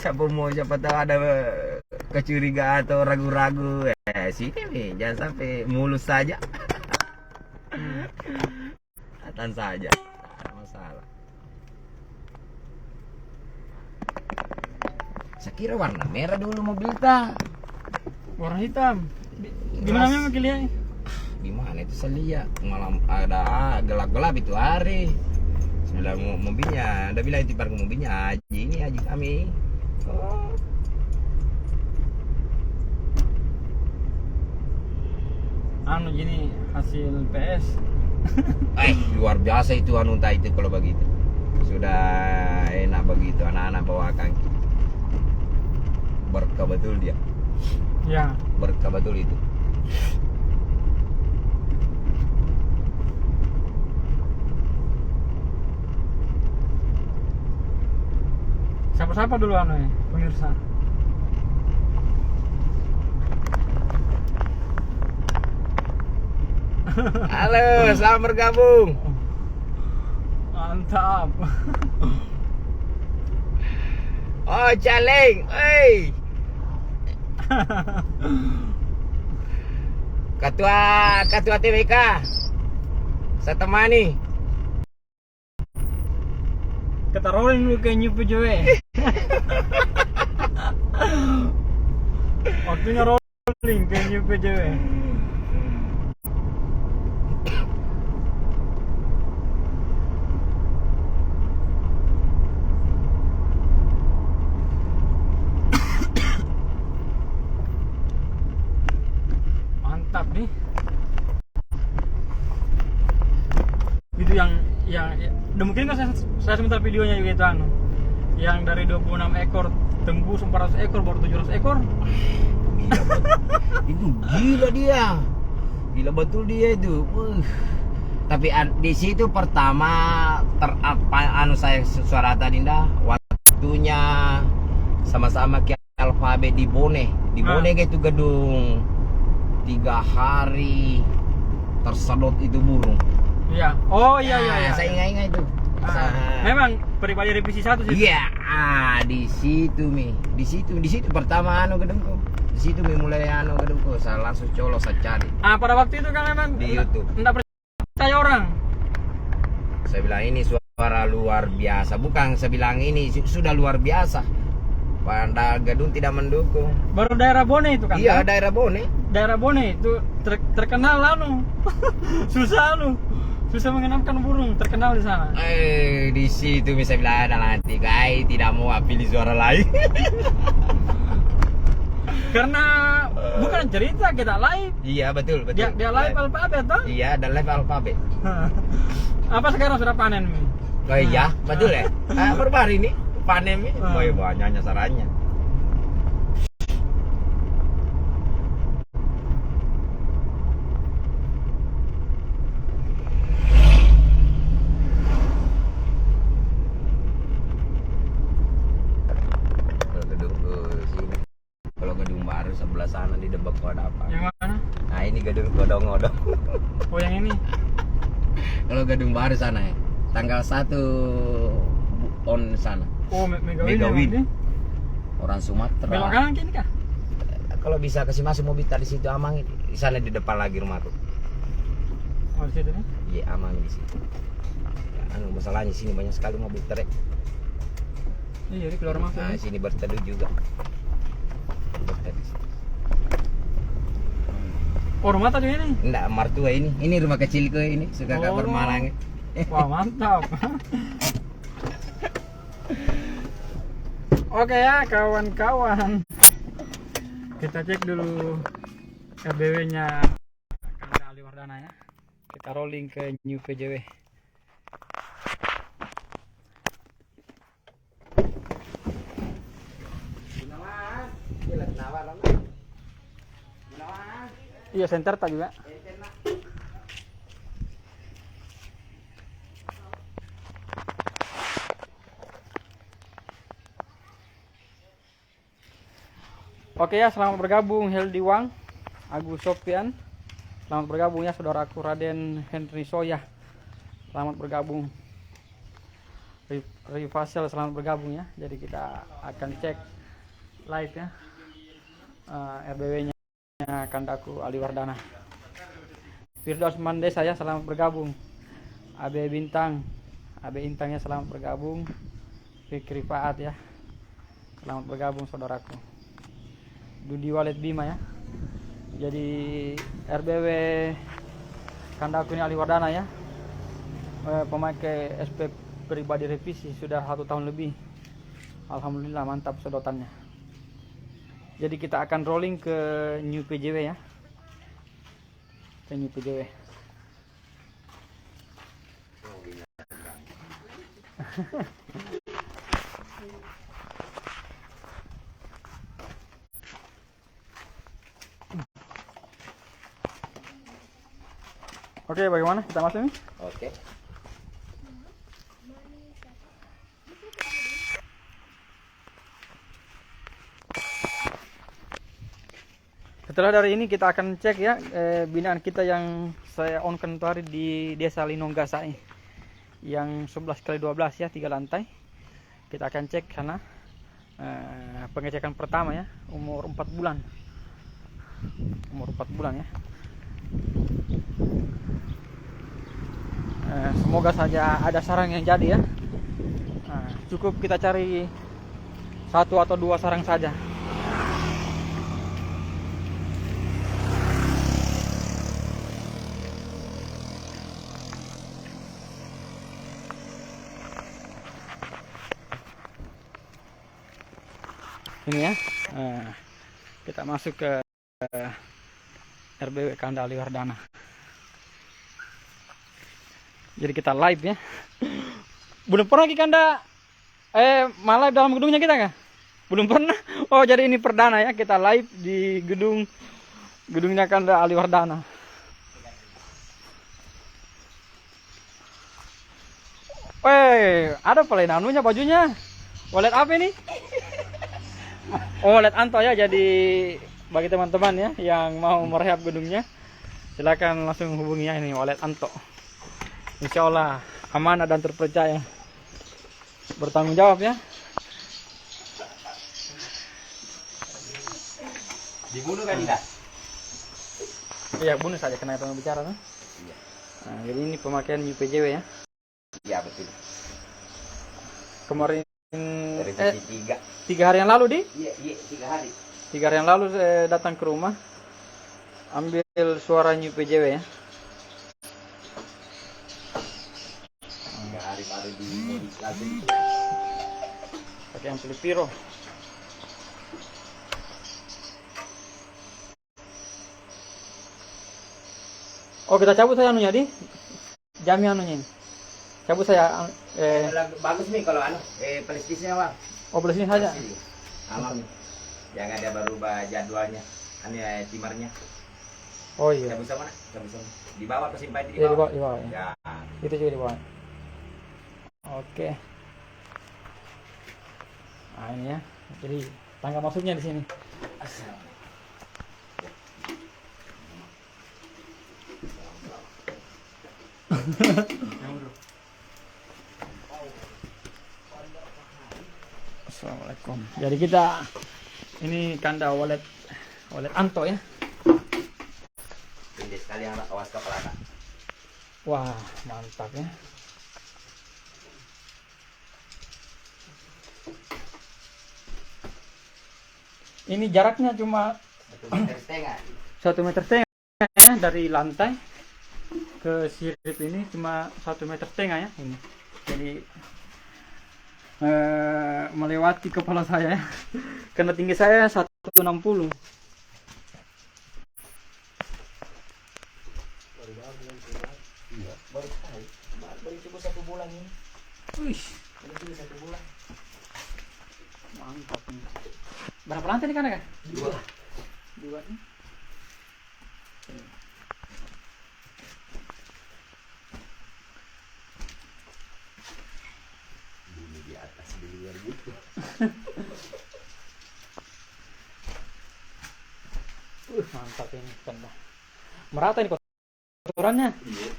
siapa tahu ada kecurigaan atau ragu-ragu, sini nih, jangan sampai mulus saja. Atan saja, tak ada masalah. Saya kira warna merah dulu mobil ta. Warna hitam. Gimana memang kalian? Gimana itu saya lihat malam ada gelap-gelap itu hari. Sudah mobilnya, udah bilang itu parkir mobilnya Haji kami. Oh. Anu gini hasil PS. Luar biasa itu anu entah itu kalau begitu. Sudah enak begitu anak-anak bawakan. Berkah betul dia. Ya. Berkah betul itu. Siapa-siapa dulu anu ya, pemirsa. Halo, selamat bergabung. Mantap. Oh, Caleng, Ketua TWK. Saya temani. Kita rolling dulu ke New PJW. Waktunya rolling ke New PJW. Mantap nih. Itu yang udah mungkin kan saya sebentar videonya juga itu anu. Yang dari 26 ekor tembus 400 ekor baru 700 ekor. Gila betul. Itu gila dia. Gila betul dia itu. Tapi di situ pertama anu saya suara tadi dah waktunya sama-sama ke Alfabet di Bone. Di Bone itu gedung 3 hari tersedot itu burung. Iya. Oh iya. Saya ingat itu. Memang pribadi revisi 1 sih. Iya, di situ Mi. Di situ pertama anu gedungku. Di situ Mi mulai anu gedungku. Saya langsung colos saya cari. Pada waktu itu kan memang di YouTube. Enggak percaya orang. Saya bilang ini suara luar biasa. Bukan saya bilang ini sudah luar biasa. Pada gedung tidak mendukung. Baru daerah Bone itu kan? Iya, daerah Bone. Daerah Bone itu terkenal anu. Susah mengenamkan burung, terkenal di sana. Di situ bisa bilang ada nanti guys tidak mau pilih suara lain. Karena bukan cerita kita live. Iya betul. Dia live Alfabet toh? Iya, ada live Alfabet. Apa sekarang sudah panen Mi? Oh iya, betul ya. Baru ini panen Mi. Banyaknya sarannya. Sebelah sana di Debek ada apa? Yang mana? Nah ini gedung godong-godong. Oh yang ini? Kalau gedung baru sana ya, tanggal 1 on sana. Oh Megawin. Orang Sumatera. Belok kanan kini kah? Kalau bisa kasih masuk mobil tadi situ aman. Di sana di depan lagi rumahku. Oh di situ nih? Iya aman di situ. Anu masalahnya sini banyak sekali mobil trek. Iya di keluar rumah. Nah sini berteduh juga. Oh rumah tadi ini? Enggak, mertua ini. Ini rumah kecilku ini, suka kabar Malang. Wah, mantap. Oke ya, kawan-kawan. Kita cek dulu RBW-nya Kang Ali Wardana ya. Kita rolling ke New PJW. Iya, center tak juga. Oke ya, selamat bergabung Heldi Wang, Agus Sofian. Selamat bergabung ya saudaraku Raden Henry Soya. Selamat bergabung. Rivasel selamat bergabung ya. Jadi kita akan cek live ya, RBW nya Kandaku Ali Wardana. Firdaus Mande saya selamat bergabung. AB Intangnya selamat bergabung. Fikri Faat ya, selamat bergabung saudaraku. Dudi Walid Bima ya. Jadi RBW Kandaku ini Ali Wardana ya, pemakai SP pribadi revisi sudah 1 tahun lebih. Alhamdulillah mantap sedotannya. Jadi kita akan rolling ke New PJW ya, ke New PJW. Oke, bagaimana kita masuk nih? Oke. Setelah dari ini kita akan cek ya, binaan kita yang saya onkan itu hari di Desa Linonggasai yang 11x12 ya, 3 lantai. Kita akan cek sana, pengecekan pertama ya, umur 4 bulan. Umur 4 bulan ya. Semoga saja ada sarang yang jadi ya. Cukup kita cari 1 atau 2 sarang saja. Ini ya, kita masuk ke RBW Kanda Ali Wardana. Jadi kita live ya. Belum pernah Kanda live dalam gedungnya kita kah? Belum pernah. Oh, jadi ini perdana ya, kita live di gedungnya Kanda Ali Wardana. Ada pelain anunya, bajunya. Wallet apa ini? Oh, wallet Anto ya. Jadi bagi teman-teman ya yang mau merehab gedungnya, silakan langsung hubungi ya, ini wallet Anto. Insya Allah amanah dan terpercaya, bertanggung jawab ya. Dibunuh kan tidak? Iya, bunuh saja kena itu bicara tuh. Iya. Nah, jadi ini pemakaian UPJW ya. Iya betul. Kemarin Revisi 3 hari yang lalu Iya, 3 hari. 3 hari yang lalu saya datang ke rumah, ambil suara UPJW ya. 3 hari baru dimodifikasi. Pakai yang Filipiro. Oh, kita cabut saya anunya jami anunya ini. Cabut saya Bagus nih kalau prestisnya bang. oh, beli sini saja. Aman. Jangan ada berubah jadwalnya. Timernya. Oh iya. Cabut sama mana? Cabut sama. Di bawah pesimpan di Iya, bawah. di bawah ya. Ya. Itu juga di bawah. Oke. Nah, ini ya. Jadi tangga masuknya di sini. Assalamualaikum. Jadi kita ini Kanda wallet Anto ya. Tinggi sekali anak awas kepala. Wah, mantap ya. Ini jaraknya cuma 1,5 meter. 1,5 meter ya, dari lantai ke sirip ini cuma 1,5 meter ya ini. Jadi melewati kepala saya ya. Karena tinggi saya 160. Baru cukup 1 bulan ini. Wih, Baru cukup 1 bulan. mantap nih. Berapa lantai nih kan? 2. 2 nih. Di atas di luar gitu. Mantap ini Kanda. Merata ini kotorannya. Iya.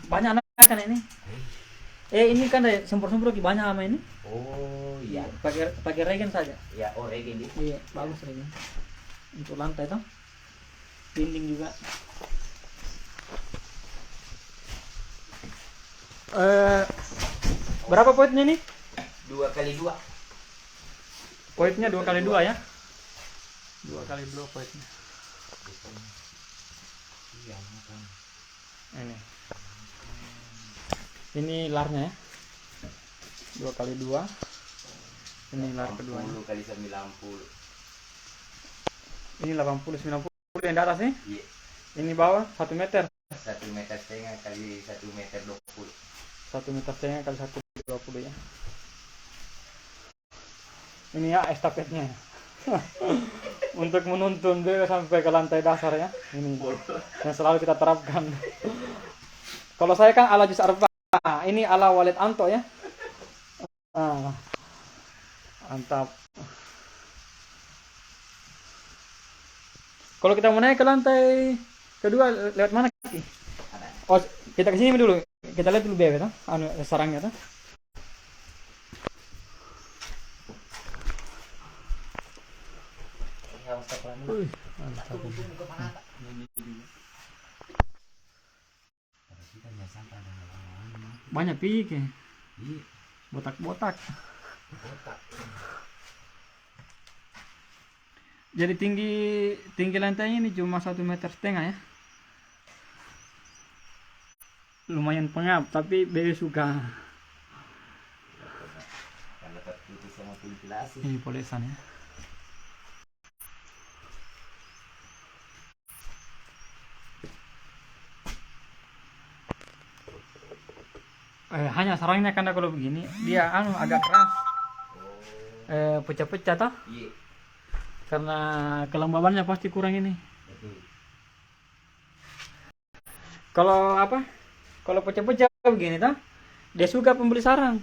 Banyak anak kan ini. Ini kan ada sempur-sempur banyak sama ini. Oh iya. Pakai regen saja. Ya, oh regen ini. Iya, bagus regen. Untuk lantai toh. Dinding juga. Berapa poinnya nih? 2x2. Poinnya 2x2 ya. 2x2 poinnya. Iya, makan. Ini larnya ya. 2x2. Ini lar keduanya. 80 kali 90. Ini 80 90 yang di atas nih. Iya. Ini bawah 1 meter. 1,5 meter kali 1,20 meter. 1,5 meter kali 1,20 ya. Ini ya estafetnya. Untuk menuntun dia sampai ke lantai dasar ya. Ini yang selalu kita terapkan. Kalau saya kan ala juz arba, ini ala Walid Anto ya. Mantap. Kalau kita mau naik ke lantai kedua lewat mana? Oh, kita ke sini dulu. Kita lihat dulu bebek toh, sarangnya toh. Banyak pik ya. Botak-botak. Jadi tinggi lantainya ini cuma 1,5 meter ya. Lumayan pengap tapi bebek suka. Karena terputus sama ventilasi. Ini polesan ya. Hanya sarangnya karena kalau begini dia agak keras. Pecah-pecah toh. Iya. Karena kelembabannya pasti kurang ini. Betul. Kalau kalau pecah-pecah begini toh, dia suka pembeli sarang.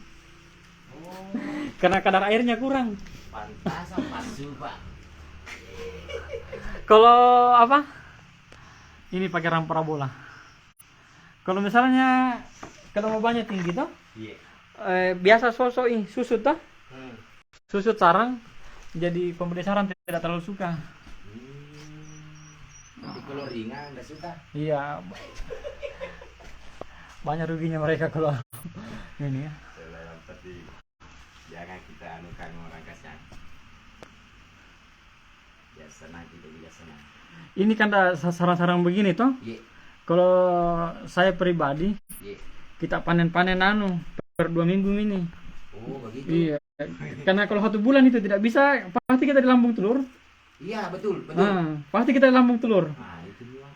Karena kadar airnya kurang. Pantasan pasu, Pak. Kalau ini pakai ram parabola. Kalau misalnya kelembabannya tinggi toh, Iya. biasa sosok ini susut toh. Susut sarang, jadi pembeli sarang tidak terlalu suka. Tapi kalau ringan nggak suka. Iya. Banyak ruginya mereka kalau ini ya. Yang penting jangan kita anukan orang kasihan. Ya senang kita juga senang. Ini kan ada sarang-sarang begini toh. Iya. Kalau saya pribadi, Iya. kita panen-panen per 2 minggu ini. Oh begitu. Iya. Karena kalau 1 bulan itu tidak bisa, pasti kita di lambung telur. Iya betul betul. Pasti kita di lambung telur. Nah itu dia.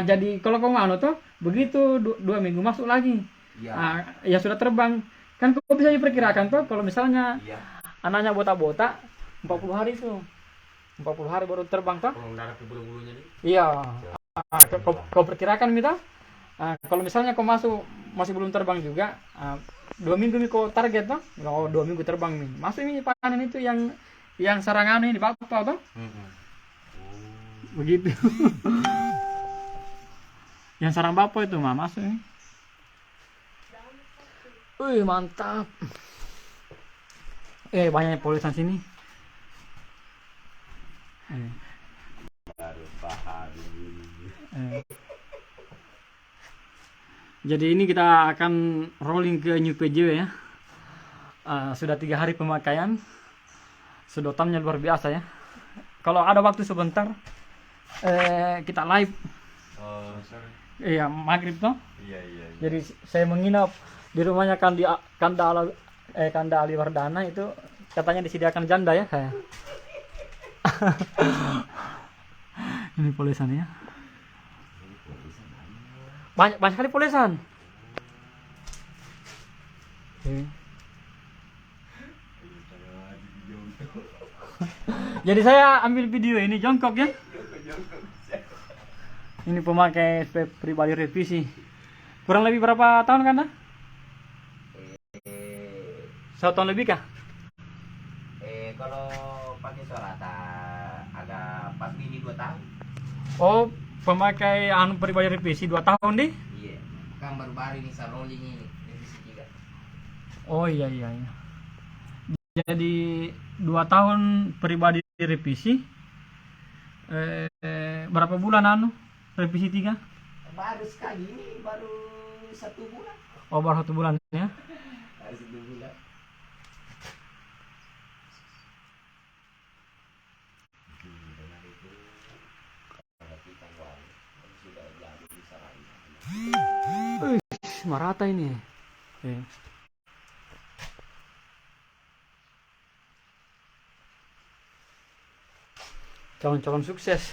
Jadi kalau kamu toh, begitu 2 minggu masuk lagi. Iya. Ya sudah terbang. Kan kok bisa diperkirakan toh, kalau misalnya Iya. anaknya botak-botak, 40 hari itu. 40 hari baru terbang toh. Kalau darah ke bulu-bulunya nih. Iya. Kau perkirakan Mita? Kalau misalnya kau masih belum terbang juga, 2 minggu nih kau target toh? 2 minggu terbang nih. Masuk ini panen itu yang sarang ini bapak toh? Begitu. Yang sarang bapak itu mah masuk ini. Wih mantap. Banyak polisan sini. Baru paham. Jadi ini kita akan rolling ke New PJW ya. Sudah 3 hari pemakaian. Sedotannya luar biasa ya. Kalau ada waktu sebentar, kita live. Oh, sorry. Iya, maghrib toh. Iya. Jadi saya menginap di rumahnya Kanda Ali Wardana itu, katanya disediakan janda ya saya. Ini polisan ya. Banyak sekali polisan. Jadi saya ambil video ini jongkok ya. Ini pemakai pribadi revisi. Kurang lebih berapa tahun kan? 1 tahun lebih kah? Kalau pakai Sorata agak pas mini 2 tahun. Oh, pemakai anu pribadi revisi 2 tahun deh. Iya. Kan baru-baru ini saya rolling ini revisi 3. Oh iya. Jadi 2 tahun pribadi revisi. Berapa bulan anu revisi 3? Baru sekali ini, baru 1 bulan. Oh baru 1 bulan ya. Baru 1 bulan. Merata ini. Calon-calon sukses,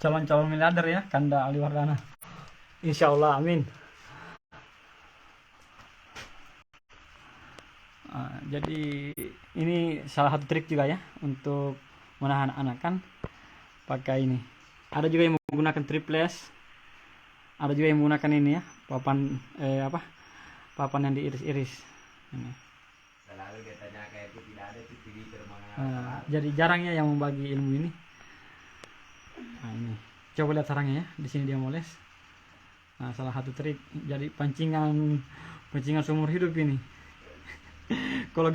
calon-calon miliarder ya, Kanda Aliwardana. Insya Allah, amin. Jadi ini salah satu trik juga ya untuk menahan anakan pakai ini. Ada juga yang menggunakan triples, ada juga yang menggunakan ini ya, papan papan yang diiris-iris. Ini. Selalu dia tanya kayak itu tidak ada itu TV termangan. Jadi jarangnya yang membagi ilmu ini. Nah ini, coba lihat sarangnya ya, di sini dia moles. Nah salah satu trik, jadi pancingan seumur hidup ini. Kalau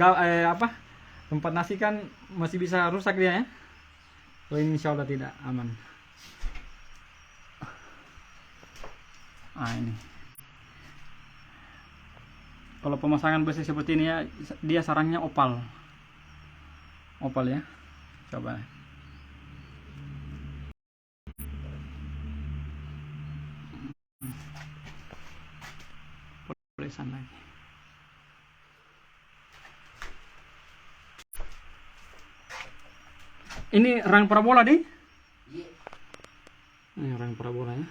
tempat nasi kan masih bisa rusak dia ya. Kalau ini insya Allah tidak aman. Nah ini. Kalau pemasangan besi seperti ini ya, dia sarangnya opal ya. Coba. Polesan lagi. Ini rang parabola deh. Iya. Ini rang parabola ya.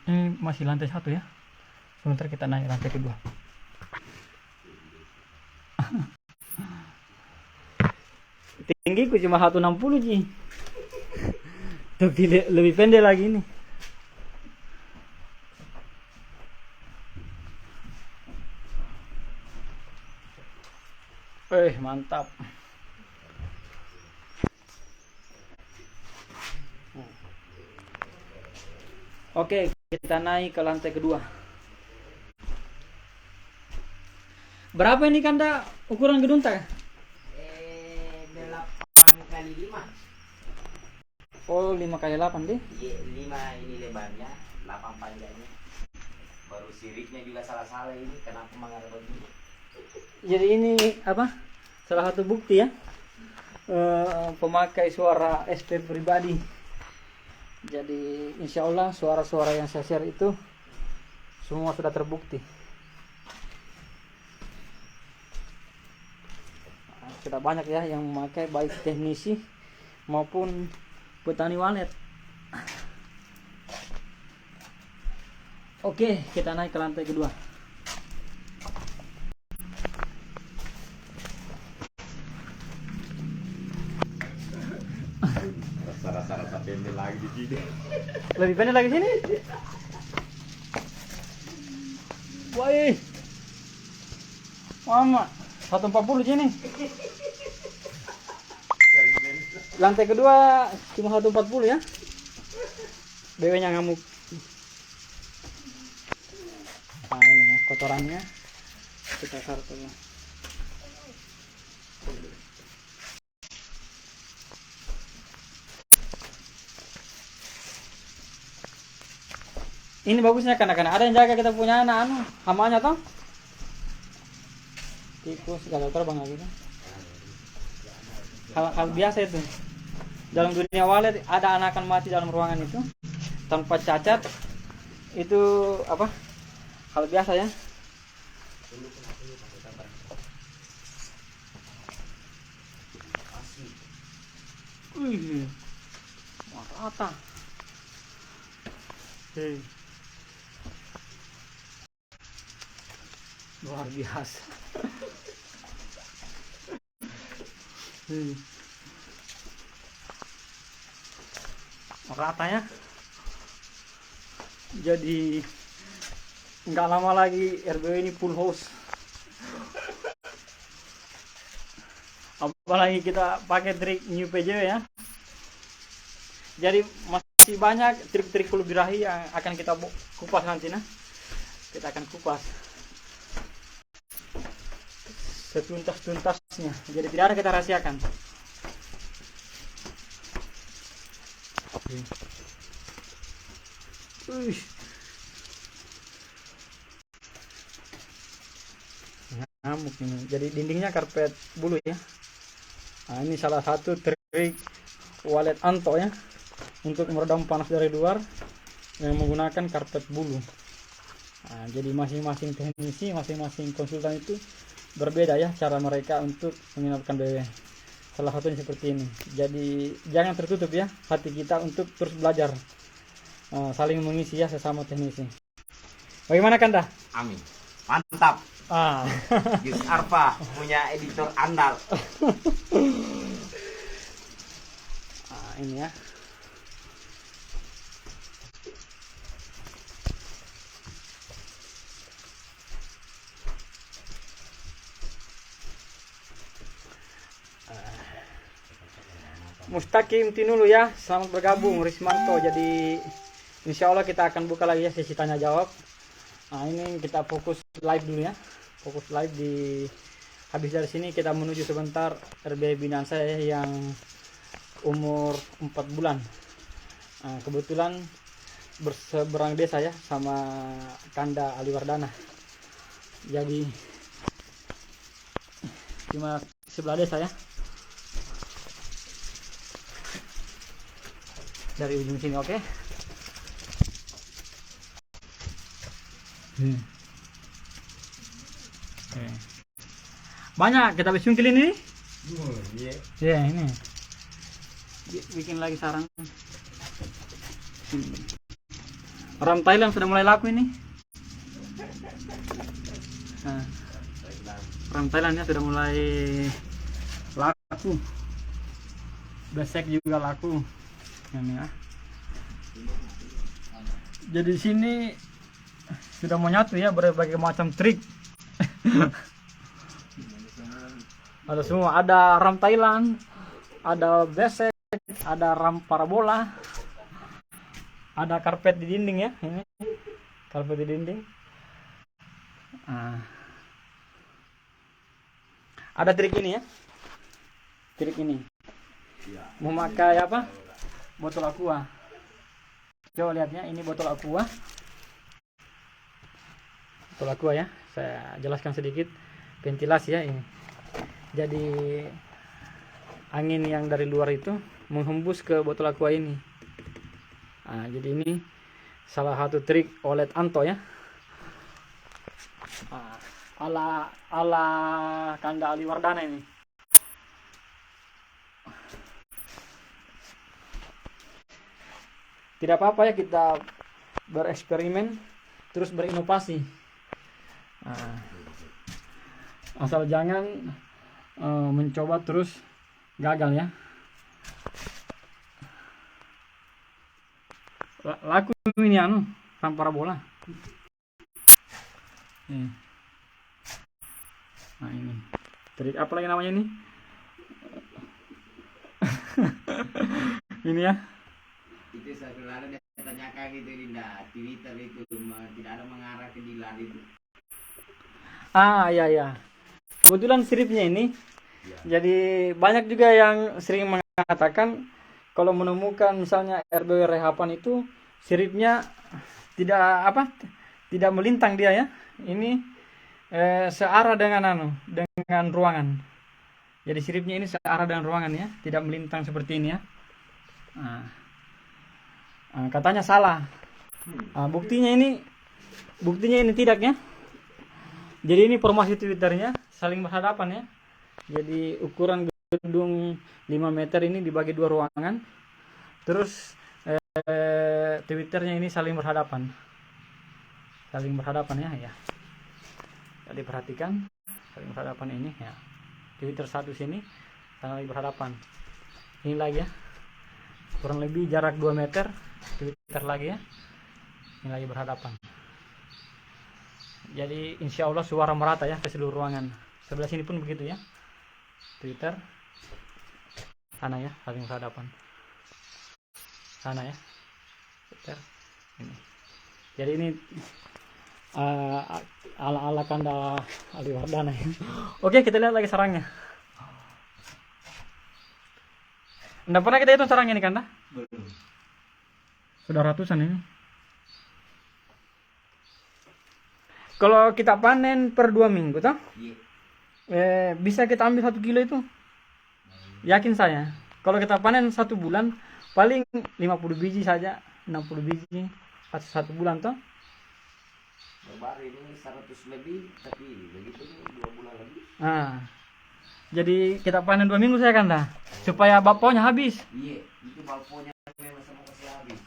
Ini masih lantai 1 ya. Sebentar kita naik lantai kedua. Tinggiku cuma 160 Ji. Tapi lebih pendek lagi nih. Mantap. Oke, kita naik ke lantai kedua. Berapa ini Kanda ukuran gedung tak? 8 kali 5. Oh 5x8 deh. Iya, 5 ini lebarnya, 8 panjangnya. Baru siriknya juga salah-salah ini, kenapa mengarah begini? Jadi ini apa? Salah satu bukti ya, pemakai suara SP pribadi. Jadi insya Allah suara-suara yang saya share itu semua sudah terbukti. Sudah banyak ya yang memakai, baik teknisi maupun petani walet. Oke, kita naik ke lantai kedua. Rasa-rasa pendek lagi di sini. Lebih pendek lagi sini. Woi. Mama, 140 sini. Lantai kedua cuma 140 ya. Bebeknya ngamuk. Nah ini ya, kotorannya kita taruh dulu. Ini bagusnya karena ada yang jaga kita punya anak hamanya toh. Tikus gagal terbang lagi kan. Hal biasa itu. Dalam dunia walet ada anakan mati dalam ruangan itu tanpa cacat. Itu apa? Hal biasa ya. Rata. Hei. Luar biasa. rata ya. Jadi nggak lama lagi RBW ini full house. Apalagi kita pakai trik new PJW ya. Jadi masih banyak trik-trik hulu birahi yang akan kita kupas nanti nah. Kita akan kupas setuntas-tuntasnya. Jadi tidak ada kita rahasiakan. Ngamuk ini. Jadi dindingnya karpet bulu ya. Nah, ini salah satu trik walet Anto ya, untuk meredam panas dari luar yang menggunakan karpet bulu. Nah, jadi masing-masing teknisi, masing-masing konsultan itu berbeda ya cara mereka untuk mengenalkan BW. Salah satunya seperti ini. Jadi jangan tertutup ya hati kita untuk terus belajar, saling mengisi ya sesama teknisi. Bagaimana Kanda? Amin. Mantap. Yus Arfa punya editor andal. Ini ya. Mustaqim Tinulu ya, selamat bergabung Rismanto. Jadi insya Allah kita akan buka lagi ya sesi tanya jawab. Nah ini kita fokus live dulu ya, fokus live di habis dari sini kita menuju sebentar RB binaan saya yang umur 4 bulan. Nah, kebetulan berseberang desa ya sama Kanda Aliwardana. Jadi cuma sebelah desa ya. Dari ujung sini oke. Banyak kita bisungkil ini. Iya ini. Bikin lagi sarang. Ram Thailand sudah mulai laku ini. Nah, ram Thailand ya sudah mulai laku. Besek juga laku. Ini ya. Jadi di sini sudah menyatu ya berbagai macam trik. Ada semua, ada ram Thailand, ada besek, ada ram parabola, ada karpet di dinding ya, ini karpet di dinding. Ada trik ini ya, trik ini memakai apa? Botol aqua. Coba lihatnya, ini botol aqua. Botol aqua ya, saya jelaskan sedikit ventilasi ya ini. Jadi angin yang dari luar itu menghembus ke botol aqua ini. Nah, jadi ini salah satu trik OLED Anto ya. Ala Kanda Aliwardana ini. Tidak apa-apa ya kita bereksperimen terus berinovasi. Asal jangan mencoba terus gagal ya. Laku ini ram parabola. Nah ini trik apa lagi namanya ini? Ini ya. Itu selalu ditanyakan gitu Dinda, Twitter itu tidak ada mengarah ke Dilan itu. Ya. Kebetulan siripnya ini. Ya. Jadi banyak juga yang sering mengatakan kalau menemukan misalnya RBW rehapan itu siripnya tidak melintang dia ya. Ini searah dengan dengan ruangan. Jadi siripnya ini searah dengan ruangan ya, tidak melintang seperti ini ya. Katanya salah. Buktinya ini tidak ya. Jadi ini formasi Twitternya saling berhadapan ya. Jadi ukuran gedung 5 meter ini dibagi 2 ruangan. Terus Twitternya ini saling berhadapan. Saling berhadapan ya. Jadi perhatikan saling berhadapan ini ya. Twitter satu sini saling berhadapan. Ini lagi ya. kurang lebih jarak 2 meter, Twitter lagi ya, ini lagi berhadapan. Jadi insya Allah suara merata ya ke seluruh ruangan. Sebelah sini pun begitu ya, Twitter sana ya, saling berhadapan sana ya, Twitter ini. Jadi ini ala-ala kanda Aliwardana ya. Oke, kita lihat lagi sarangnya. Nggak pernah kita hitung sarangnya nih kanda? Belum. Sudah ratusan ini. Kalau kita panen per 2 minggu toh, bisa kita ambil 1 kilo itu. Yakin saya. Kalau kita panen 1 bulan, paling 50 biji saja, 60 biji satu bulan toh. Baru ini 100 lebih, tapi begitu 2 bulan lagi. Nah, jadi kita panen 2 minggu saya kanda, supaya bapaunya habis. Iya, itu balkonnya memang sama kasih habis.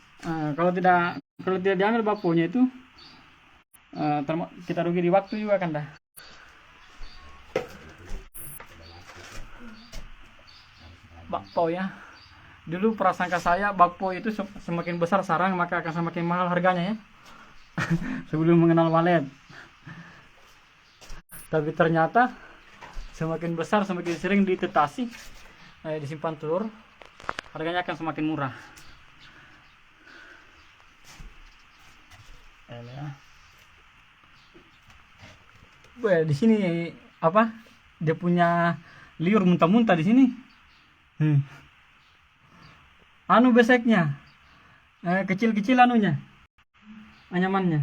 Kalau tidak diambil bapaunya itu, kita rugi di waktu juga kanda. Bakpao ya. Dulu prasangka saya bakpao itu semakin besar sarang maka akan semakin mahal harganya ya. Sebelum mengenal walet. Tapi ternyata semakin besar semakin sering ditetasi, disimpan telur, harganya akan semakin murah. Di sini apa? Dia punya liur muntah-muntah di sini. Anu beseknya, kecil-kecil anunya, anyamannya.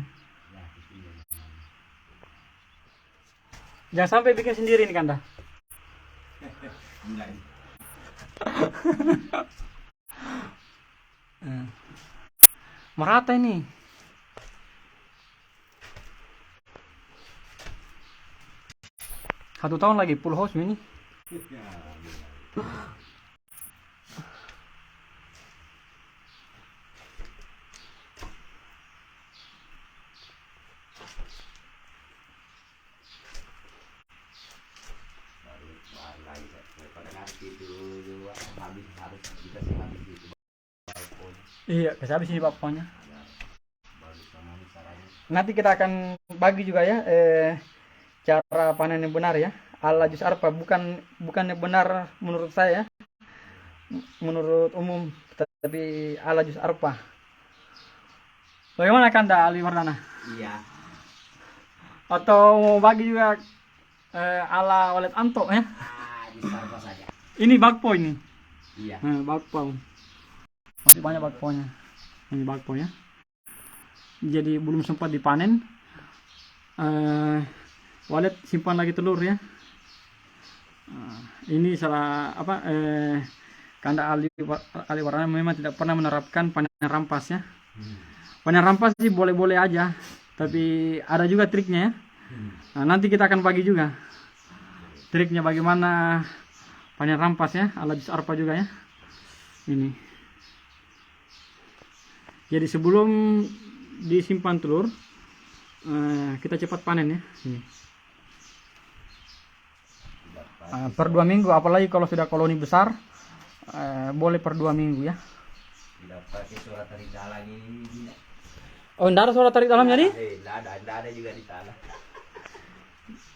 Jangan sampai bikin sendiri nih kanda. Merata ini. Satu tahun lagi full house ini. Iya, kasih habis ini bapaknya. Nanti kita akan bagi juga ya cara panen yang benar ya. Ala jus arpa bukannya benar menurut saya, menurut umum, tapi ala jus arpa. Bagaimana kanda Aliwardana? Iya. Atau mau bagi juga ala walet anto ya? Jus arpa saja. Ini bakpo ini. Iya. Bakpo. Masih banyak bakponya. Ini bakpo ya. Jadi belum sempat dipanen. Walet simpan lagi telur ya. Ini salah apa? Kanda Aliwardana memang tidak pernah menerapkan panen rampas ya. Panen rampas sih boleh-boleh aja, tapi ada juga triknya ya. Nanti kita akan bagi juga triknya bagaimana panen rampas ya, ala jus arpa juga ya. Ini. Jadi sebelum disimpan telur, kita cepat panen ya. Ini. Per 2 minggu, apalagi kalau sudah koloni besar, boleh per 2 minggu ya. Tidak pakai suara tarik dalam ini. Oh, enggak ada suara tarik dalamnya nih? Tidak ada juga di tanah.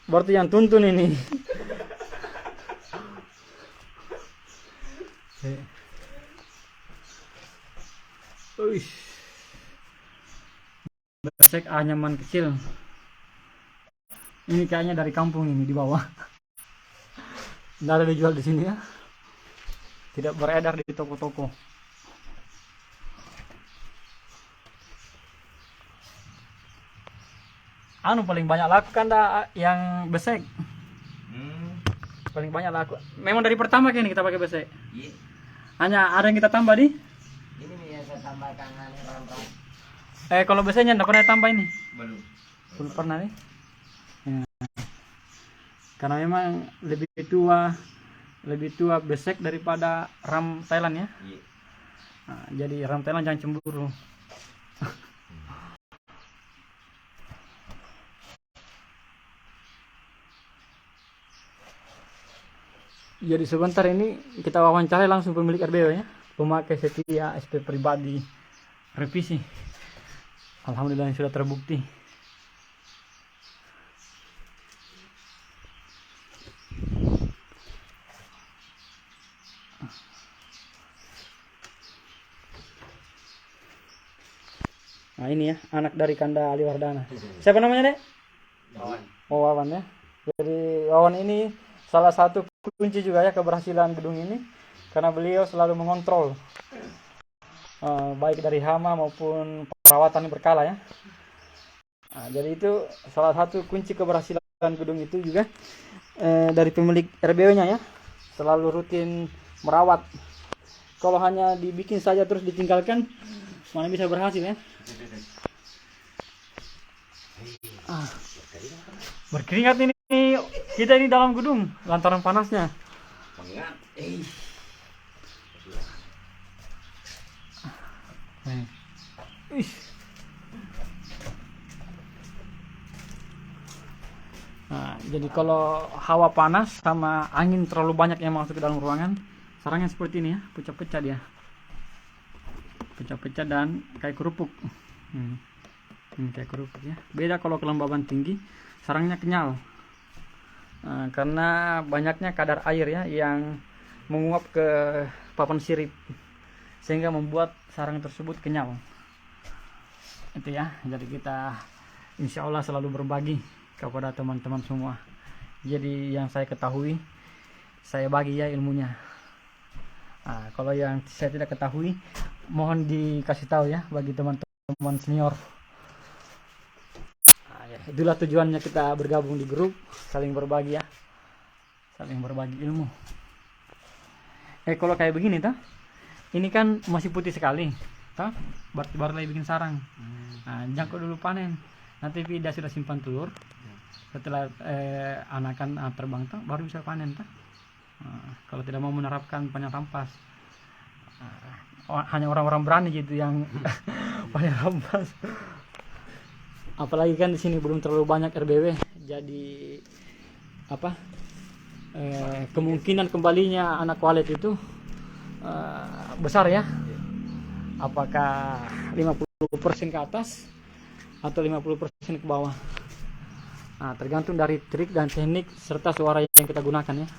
Berarti yang tuntun ini. Besek anyaman kecil. Ini kayaknya dari kampung ini di bawah. Nggak ada dijual di sini ya. Tidak beredar di toko-toko. Anu paling banyak laku kanda yang besek. Paling banyak laku. Memang dari pertama kayaknya kita pakai besek. Iya. Hanya ada yang kita tambah di. Ini nih yang saya tambahkan ram-ram. Kalau beseknya enggak pernah tambah ini. Belum pernah nih. Ya. Karena memang lebih tua besek daripada ram Thailand ya. Iya. Nah, jadi ram Thailand jangan cemburu. Jadi sebentar ini kita wawancara langsung pemilik RBW ya. pemakai setia SP pribadi revisi. Alhamdulillah yang sudah terbukti. Nah ini ya, anak dari Kanda Aliwardana. Siapa namanya, Dek? Wawan. Oh, Wawan ya. Jadi Wawan ini salah satu kunci juga ya keberhasilan gedung ini, karena beliau selalu mengontrol baik dari hama maupun perawatan yang berkala ya. Nah, jadi itu salah satu kunci keberhasilan gedung itu juga dari pemilik RBW-nya ya, selalu rutin merawat. Kalau hanya dibikin saja terus ditinggalkan, mana bisa berhasil ya. Berkeringat ini kita ini dalam gedung lantaran panasnya. Pengat. Nah, jadi kalau hawa panas sama angin terlalu banyak yang masuk ke dalam ruangan, sarangnya seperti ini ya, pecah-pecah dia. Pecah-pecah dan kayak kerupuk. Kayak kerupuk ya. Beda kalau kelembaban tinggi, sarangnya kenyal. Karena banyaknya kadar air ya yang menguap ke papan sirip, sehingga membuat sarang tersebut kenyal. Itu ya. Jadi kita insya Allah selalu berbagi kepada teman-teman semua. Jadi yang saya ketahui, saya bagi ya ilmunya. Kalau yang saya tidak ketahui, mohon dikasih tahu ya bagi teman-teman senior. Itulah tujuannya kita bergabung di grup, saling berbagi ya, saling berbagi ilmu. Kalau kayak begini toh, ini kan masih putih sekali toh, baru lagi bikin sarang. Jangkau dulu panen, nanti dia sudah simpan telur, setelah anakan terbang toh, baru bisa panen toh. Kalau tidak mau menerapkan panjang rampas, hanya orang-orang berani gitu yang panjang rampas. Apalagi kan di sini belum terlalu banyak RBW, jadi apa? Kemungkinan kembalinya anak walet itu besar ya. Apakah 50% ke atas atau 50% ke bawah? Tergantung dari trik dan teknik serta suara yang kita gunakan ya.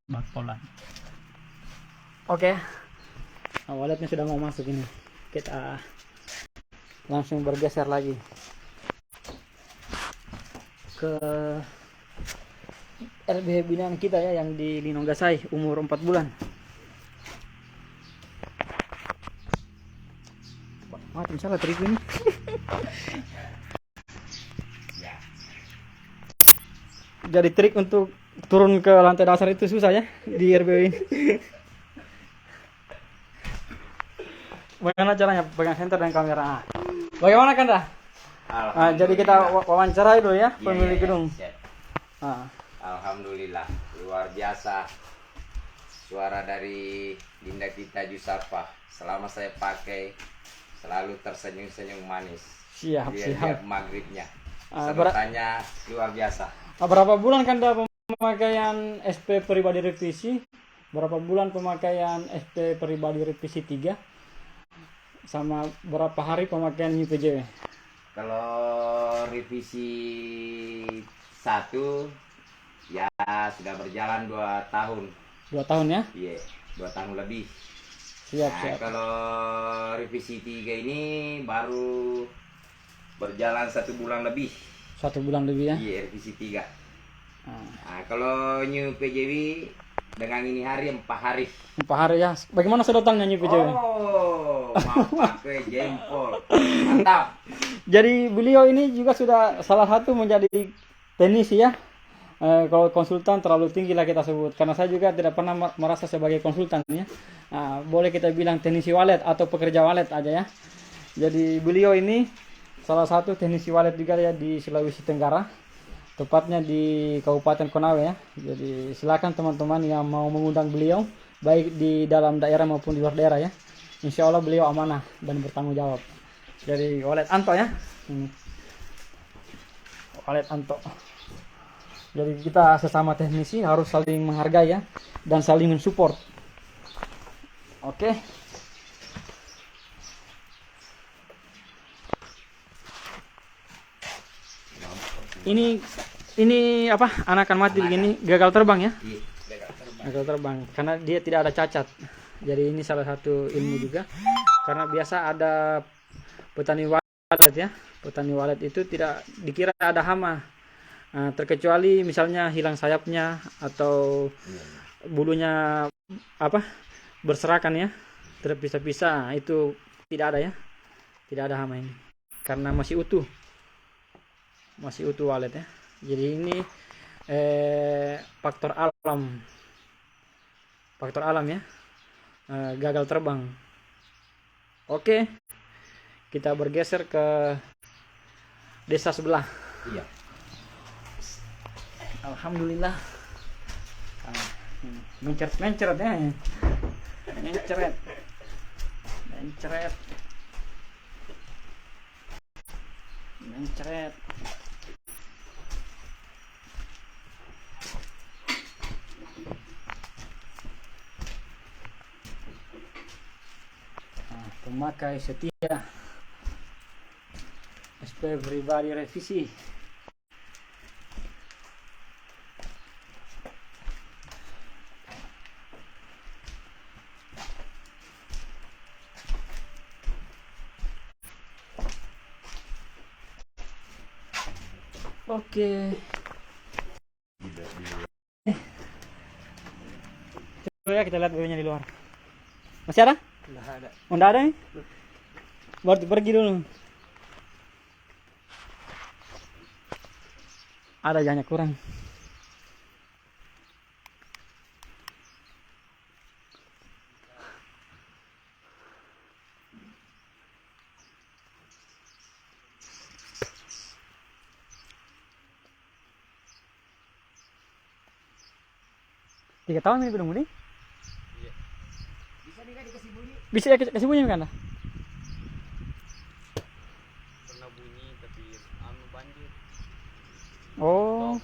Bakpolan. Oke. Waletnya sudah mau masuk ini. Kita langsung bergeser lagi ke RBW binaan kita ya, yang di Linonggasai, umur 4 bulan. Mati salah trik ini. Jadi trik untuk turun ke lantai dasar itu susah ya di RBW ini. Bagaimana caranya pegang senter dan kamera? Bagaimana kan dah? Jadi kita wawancarai dulu ya pemilik gedung. Alhamdulillah, luar biasa suara dari Dinda kita Jusapa. Selama saya pakai selalu tersenyum-senyum manis. Siap. Maghribnya serutannya luar biasa. Berapa bulan kan dah pemakaian SP pribadi revisi? Berapa bulan pemakaian SP pribadi revisi 3? Sama berapa hari pemakaian New PJW? Kalau revisi 1 ya sudah berjalan 2 tahun. 2 tahun ya? Iya, 2 tahun lebih. Siap. Kalau revisi 3 ini baru berjalan 1 bulan lebih. 1 bulan lebih ya? Iya, revisi 3. Kalau New PJW dengan ini hari 4 hari. 4 hari ya. Bagaimana sedotannya New PJW? Mau pakai jempol. Mantap. Jadi beliau ini juga sudah salah satu menjadi teknisi ya. Kalau konsultan terlalu tinggi lah kita sebut, karena saya juga tidak pernah merasa sebagai konsultan ya. Boleh kita bilang teknisi walet atau pekerja walet aja ya. Jadi beliau ini salah satu teknisi walet juga ya di Sulawesi Tenggara, tepatnya di Kabupaten Konawe ya. Jadi silakan teman-teman yang mau mengundang beliau baik di dalam daerah maupun di luar daerah ya. Insya Allah beliau amanah dan bertanggung jawab. Dari walet Anto ya. Valet Anto. Jadi kita sesama teknisi harus saling menghargai ya, dan saling mensupport. Oke. Ini apa? Anakan mati begini gagal terbang ya? Iya, Gagal terbang karena dia tidak ada cacat. Jadi ini salah satu ilmu juga. Karena biasa ada petani walet ya. Petani walet itu tidak dikira ada hama. Nah, terkecuali misalnya hilang sayapnya atau bulunya apa berserakan ya, terpisah-pisah, itu tidak ada ya, tidak ada hama ini karena masih utuh walet ya. Jadi ini faktor alam ya, gagal terbang. Oke, kita bergeser ke desa sebelah. Iya. Alhamdulillah. Mencret ya. Mencret. Pemakai setia SP Pribadi Revisi. Oke. Coba ya kita lihat BB-nya di luar. Masih ada? Nggak ada. Oh, nggak ada nih? Baru pergi dulu. Ada jangan kurang. Tiga tahun ini belum beli? Iya. Bisa dikasih bunyi? Bisa ya kasih bunyi kan? Pernah bunyi tapi banjir. Oh,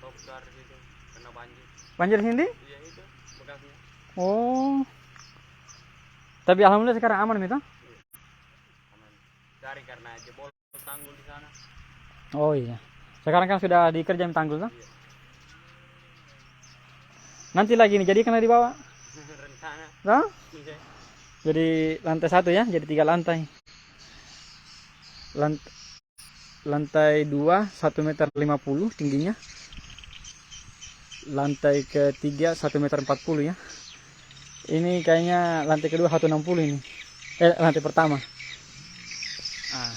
Top car gitu, kena banjir. banjir sini? Iya itu bekasnya. Oh. Tapi alhamdulillah sekarang aman itu. Aman. Dari karena jebol tanggul di sana. Oh iya. Sekarang kan sudah dikerjain tanggul tuh. Iya. Nanti lagi nih jadi kena dibawa. Rencana. Nah? Iya. Jadi lantai 1 ya, jadi 3 lantai. Lantai 2 1,50 meter tingginya. Lantai ketiga 1,40 meter ya. Ini kayaknya lantai kedua 1,60 ini. Lantai pertama. Ah.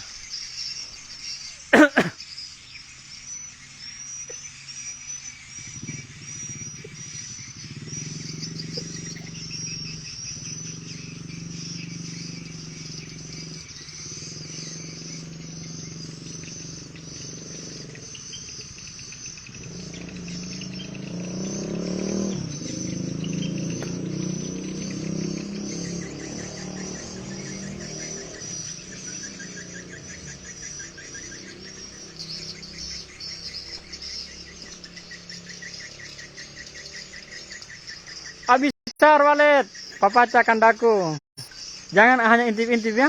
Habis besar walet, papaca kandaku. Jangan hanya intip-intip ya.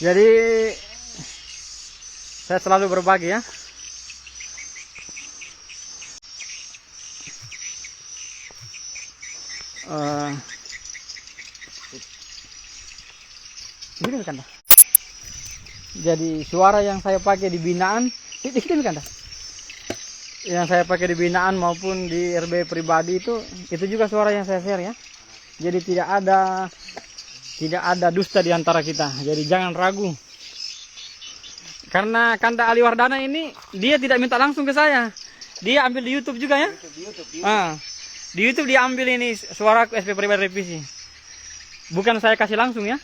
Jadi saya selalu berbagi ya. Gini kan dah. Jadi suara yang saya pakai di binaan, ini kan dah. Yang saya pakai di binaan maupun di RB pribadi itu juga suara yang saya share ya. Jadi tidak ada dusta di antara kita. Jadi jangan ragu. Karena Kanda Aliwardana ini dia tidak minta langsung ke saya. Dia ambil di YouTube juga ya. YouTube. Di YouTube dia ambil ini suara SP Pribadi Revisi. Bukan saya kasih langsung ya.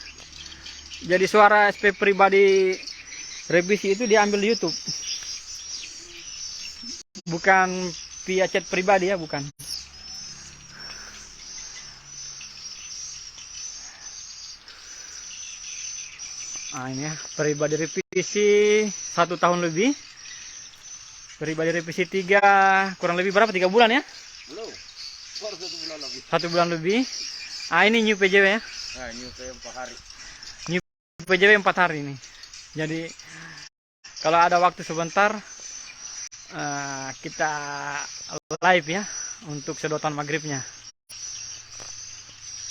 Jadi suara SP Pribadi Revisi itu dia ambil di YouTube. Bukan via chat pribadi ya, bukan. Nah, ini ya, pribadi revisi 1 tahun lebih. Pribadi revisi 3, kurang lebih berapa? 3 bulan ya? Belum. Baru 1 bulan lebih. 1 bulan lebih. Ah, ini new PJW ya. Nah, ini saya 4 hari. New PJW 4 hari ini. Jadi kalau ada waktu sebentar kita live ya untuk sedotan maghribnya.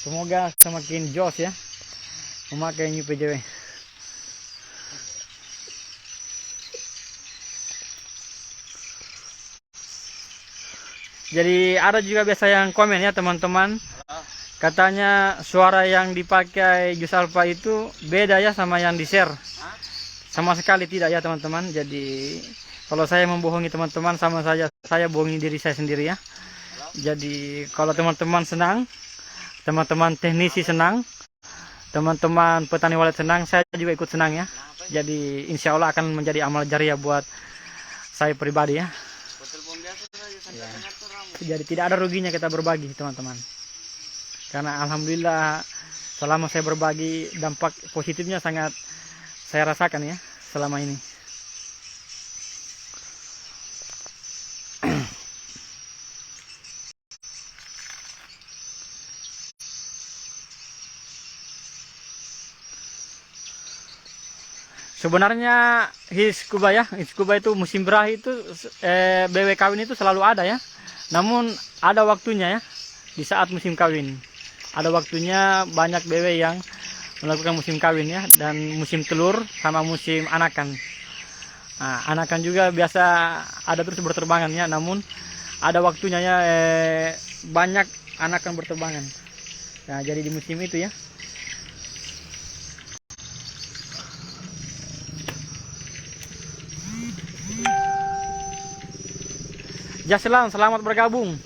Semoga semakin jos ya memakai new PJW. Jadi ada juga biasa yang komen ya teman-teman, katanya suara yang dipakai Jus Alpha itu beda ya sama yang di share. Sama sekali tidak ya teman-teman. Jadi kalau saya membohongi teman-teman, sama saja saya bohongi diri saya sendiri ya. Jadi kalau teman-teman senang, teman-teman teknisi senang, teman-teman petani walet senang, saya juga ikut senang ya. Jadi insya Allah akan menjadi amal jariah buat saya pribadi ya. Ya. Jadi tidak ada ruginya kita berbagi teman-teman. Karena alhamdulillah selama saya berbagi, dampak positifnya sangat saya rasakan ya selama ini. Sebenarnya Hiskuba ya, Hiskuba itu musim berakhir itu BW kawin itu selalu ada ya. Namun ada waktunya ya, di saat musim kawin. Ada waktunya banyak BW yang melakukan musim kawin ya, dan musim telur sama musim anakan. Nah, anakan juga biasa ada terus berterbangan ya, namun ada waktunya ya, banyak anakan berterbangan. Nah, jadi di musim itu ya. Jaslam, selamat bergabung.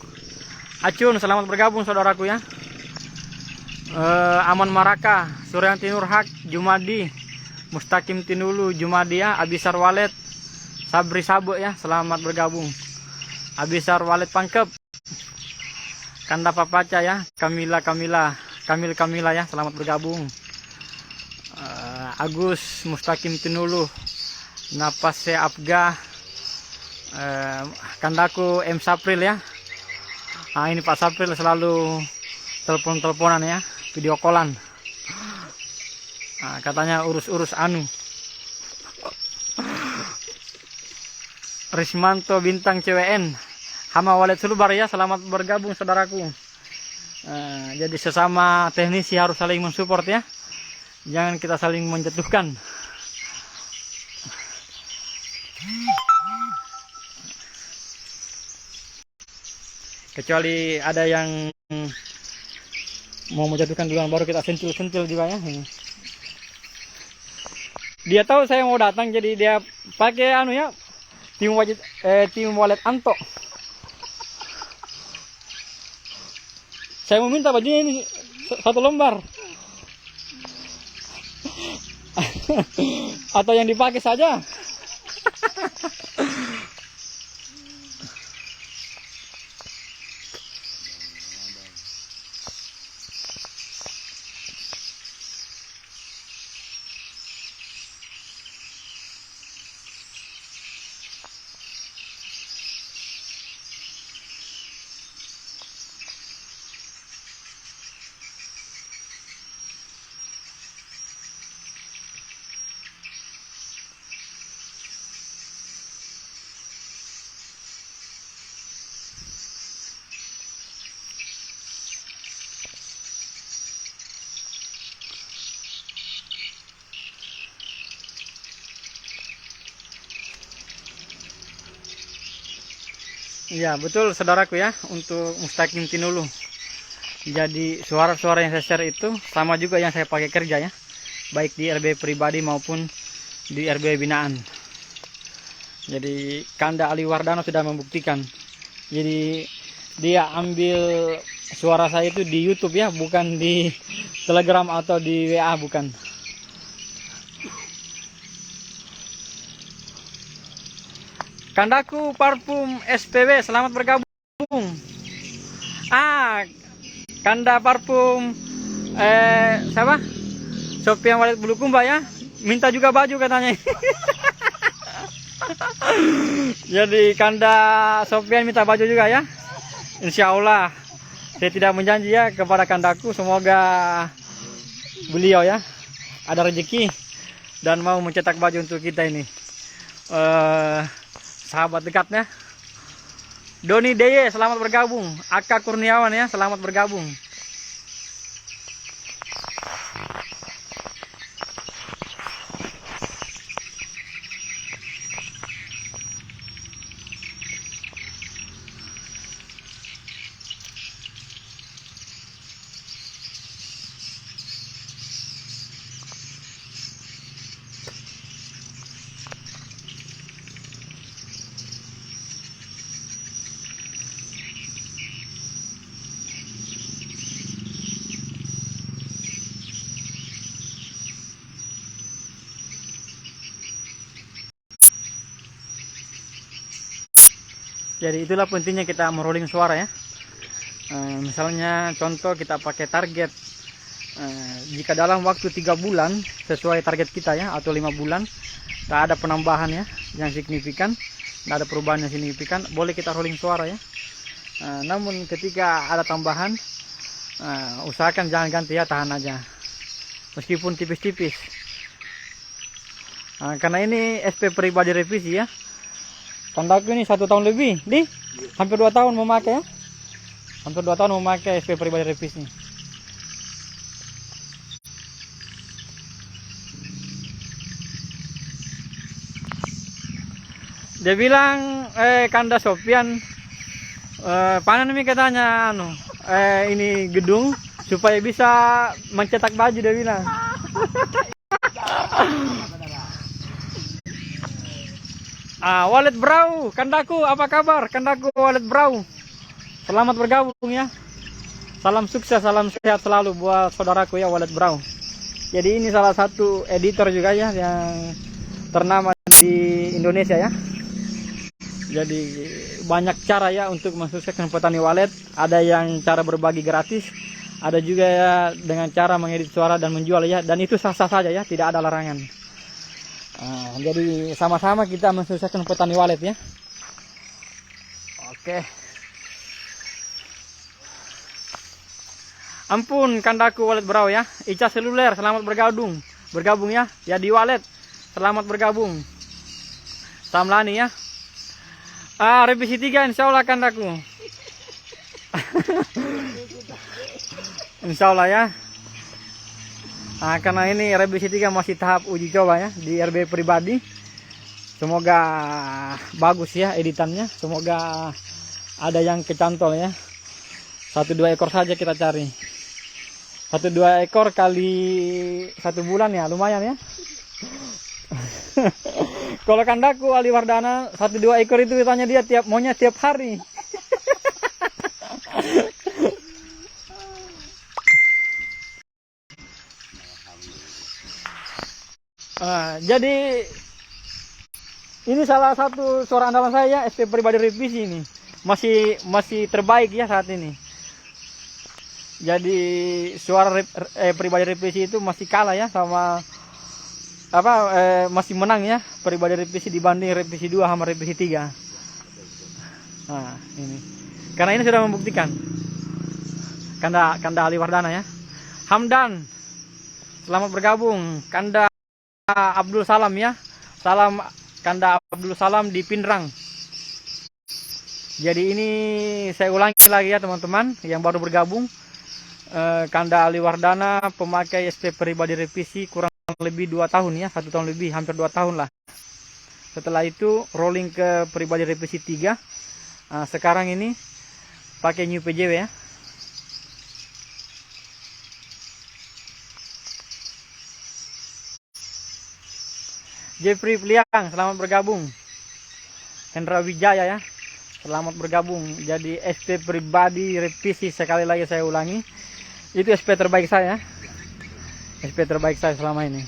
Acun, selamat bergabung saudaraku ya. Aman Maraka, Suryanti Nurhak, Jumadi, Mustaqim Tinulu, Jumadi ya, Abisar Walet, Sabri Sabo ya, selamat bergabung. Abisar Walet Pangkep, Kanda Papaca ya, Kamila ya, selamat bergabung. Agus, Mustaqim Tinulu, Napase Abga, Kandaku M Sapril ya. Nah, ini Pak Sapril selalu telepon-teleponan ya, video callan. Nah, katanya urus-urus anu. Rismanto Bintang CWN, Hama Walet Sulubar ya, selamat bergabung saudaraku. Jadi sesama teknisi harus saling mensupport ya. Jangan kita saling menjatuhkan. Kecuali ada yang mau menjatuhkan duluan, baru kita sentil-sentil juga ya. Dia tahu saya mau datang, jadi dia pakai anu ya, tim walet Anto. Saya mau minta bajunya ini 1 lembar. Atau yang dipakai saja. Iya betul saudaraku ya, untuk Mustaqim Tinulu. Jadi suara-suara yang saya share itu sama juga yang saya pakai kerja ya, baik di RB pribadi maupun di RB binaan. Jadi Kanda Ali Wardano sudah membuktikan. Jadi dia ambil suara saya itu di YouTube ya, bukan di Telegram atau di WA, bukan. Kandaku Parfum SPW, selamat bergabung. Kanda Parfum siapa? Sopian Walet Bulukumba ya, minta juga baju katanya. Jadi Kanda Sofian minta baju juga ya. Insya Allah saya tidak menjanji ya kepada kandaku, semoga beliau ya ada rezeki dan mau mencetak baju untuk kita ini. Sahabat dekatnya Doni Deye selamat bergabung, Aka Kurniawan ya selamat bergabung. Jadi itulah pentingnya kita merolling suara ya. Misalnya contoh kita pakai target, jika dalam waktu 3 bulan sesuai target kita ya, atau 5 bulan tak ada penambahan ya yang signifikan, tak ada perubahan yang signifikan, boleh kita rolling suara ya. Namun ketika ada tambahan, usahakan jangan ganti ya, tahan aja meskipun tipis-tipis. Karena ini SP pribadi revisi ya. Kandaku ini 1 tahun lebih, hampir 2 tahun memakai ya. Hampir 2 tahun memakai SP pribadi revisi. Dia bilang, Kanda Sofian, panen ini katanya, ini gedung supaya bisa mencetak baju, dia bilang. Wallet Brau, kandaku apa kabar? Kandaku Wallet Brau, selamat bergabung ya. Salam sukses, salam sehat selalu buat saudaraku ya Wallet Brau. Jadi ini salah satu editor juga ya yang ternama di Indonesia ya. Jadi banyak cara ya untuk mensukseskan petani walet. Ada yang cara berbagi gratis, ada juga ya dengan cara mengedit suara dan menjual ya. Dan itu sah-sah saja ya, tidak ada larangan. Jadi sama-sama kita mensukseskan petani walet ya. Oke. Ampun kandaku Wallet Brau ya. Ica Seluler selamat bergabung ya. Ya di walet selamat bergabung. Samlani ya. Revisi 3 insya Allah kandaku. Insya Allah ya. Karena ini revisi 3 masih tahap uji coba ya di RB pribadi. Semoga bagus ya editannya. Semoga ada yang kecantol ya. 1-2 ekor saja kita cari. 1-2 ekor kali 1 bulan ya lumayan ya. Kalau kandaku Ali Wardana 1-2 ekor itu tanya dia maunya tiap hari. Jadi ini salah satu suara andalan saya SP pribadi revisi ini masih terbaik ya saat ini. Jadi suara pribadi revisi itu masih kalah ya sama masih menang ya pribadi revisi dibanding revisi 2 sama revisi 3. Ini karena ini sudah membuktikan. Kanda Ali Wardana ya. Hamdan selamat bergabung. Kanda Abdul Salam ya. Salam Kanda Abdul Salam di Pindrang. Jadi ini saya ulangi lagi ya teman-teman yang baru bergabung. Kanda Ali Wardana pemakai SP pribadi revisi kurang lebih 2 tahun ya, 1 tahun lebih, hampir 2 tahun lah. Setelah itu rolling ke pribadi revisi 3. Sekarang ini pakai new PJW ya. Jeffrey Pliang selamat bergabung. Hendra Wijaya ya selamat bergabung. Jadi SP pribadi revisi, sekali lagi saya ulangi, itu SP terbaik saya, SP terbaik saya selama ini.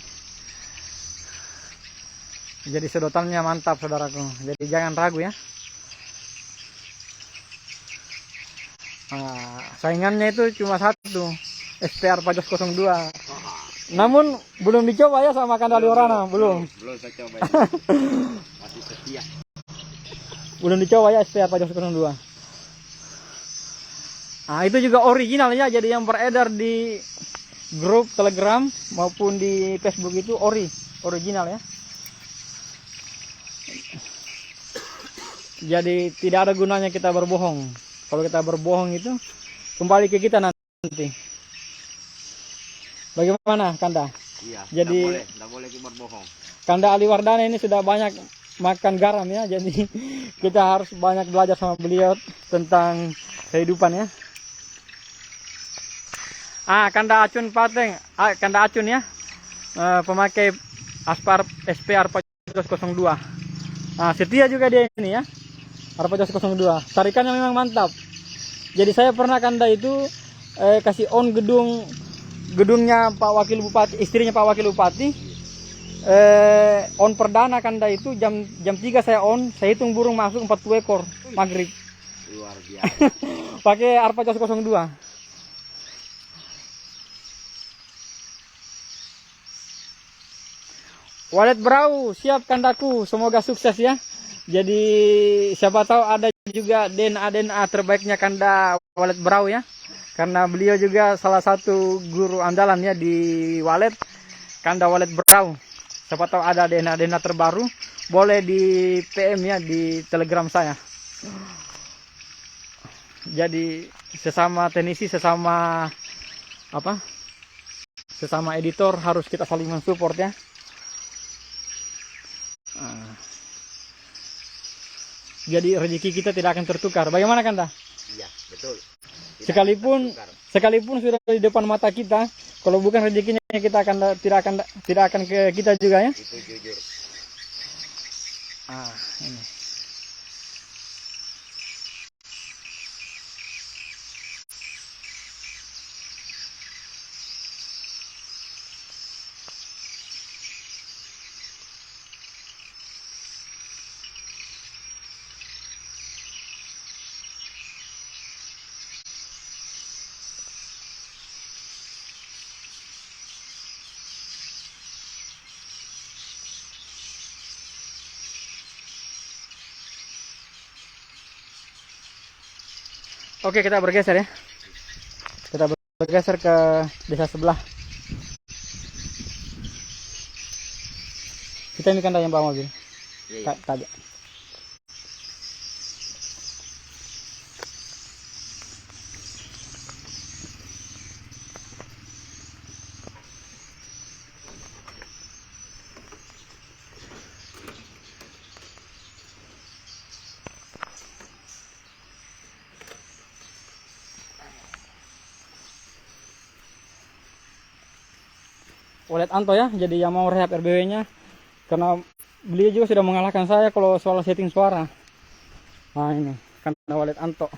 Jadi sedotannya mantap saudaraku, jadi jangan ragu ya. Saingannya itu cuma satu, SPR Pajos 02. Namun belum dicoba ya sama kanda Aliwarana, belum. Belum saya coba ya. Masih setia. Belum dicoba ya SPR Pajak 02. Nah, itu juga original ya, jadi yang beredar di grup Telegram maupun di Facebook itu original ya. Jadi tidak ada gunanya kita berbohong. Kalau kita berbohong itu kembali ke kita nanti. Bagaimana Kanda? Iya. Jadi tidak boleh kita berbohong. Kanda Aliwardana ini sudah banyak makan garam ya, jadi kita harus banyak belajar sama beliau tentang kehidupan ya. Kanda Acun Pateng, Kanda Acun ya, pemakai SPR Pajak 02. Setia juga dia ini ya, Pajak 02. Tarikannya memang mantap. Jadi saya pernah Kanda itu kasih on gedungnya Pak Wakil Bupati, istrinya Pak Wakil Bupati. On perdana Kanda itu jam 3 saya on, saya hitung burung masuk 40 ekor maghrib. Luar biasa. Pakai Pajak 02. Walet Brau, siap Kandaku, semoga sukses ya. Jadi siapa tahu ada juga DNA terbaiknya Kanda Walet Brau ya. Karena beliau juga salah satu guru andalan ya di Walet, Kanda Walet Brau. Siapa tahu ada DNA terbaru, boleh di PM ya di Telegram saya. Jadi sesama teknisi, sesama editor harus kita saling mensupport ya. Jadi rezeki kita tidak akan tertukar. Bagaimana Kanda? Iya, betul. Sekalipun sudah di depan mata kita, kalau bukan rezekinya kita tidak akan ke kita juga ya. Itu jujur. Ini. Oke, kita bergeser ya. Kita bergeser ke desa sebelah. Kita ini Kanda yang bawa mobil. Iya. Tadi. Walet Anto ya, jadi yang mau rehab RBW-nya, karena beliau juga sudah mengalahkan saya kalau soal setting suara. Nah ini, Kanda Walet Anto.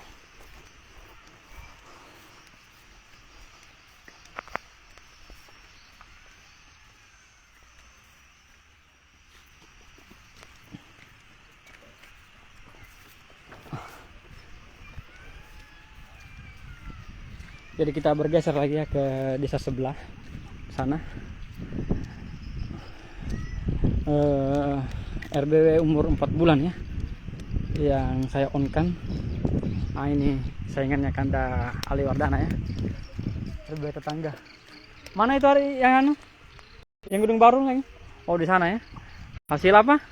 Jadi kita bergeser lagi ya ke desa sebelah sana. RBW umur 4 bulan ya yang saya on kan. Ini saingannya Kanda Aliwardana ya, RBW tetangga. Mana itu hari yang yang gedung baru lagi? Oh di sana ya. Hasil apa? 5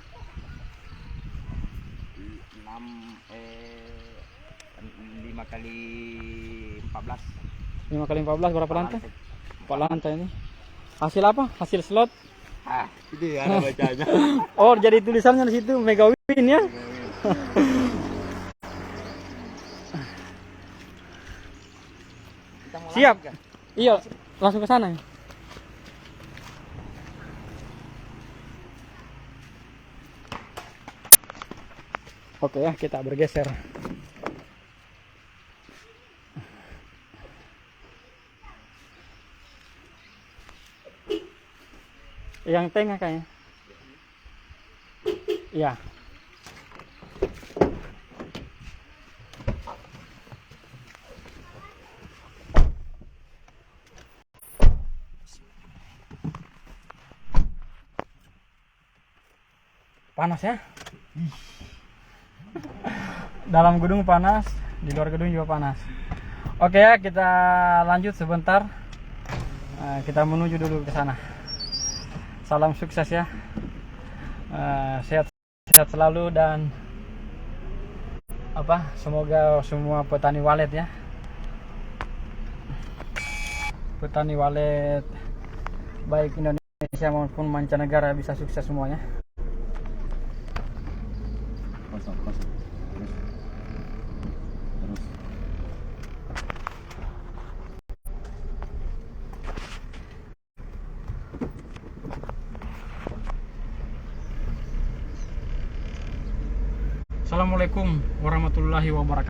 kali 14. 5 kali 14 berapa lantai? 4 lantai ini. Hasil apa? Hasil slot. Itu ya ada bacanya. Oh, jadi tulisannya di situ Mega Win ya. Siap. Iya, langsung ke sana. Oke ya, kita bergeser. Yang tengah kayaknya. Iya. panas ya. Dalam gedung panas, di luar gedung juga panas. Oke ya, kita lanjut sebentar. Kita menuju dulu ke sana. Salam sukses ya. Sehat selalu dan semoga semua petani walet ya, petani walet baik Indonesia maupun mancanegara bisa sukses semuanya. Terus. Assalamualaikum warahmatullahi wabarakatuh.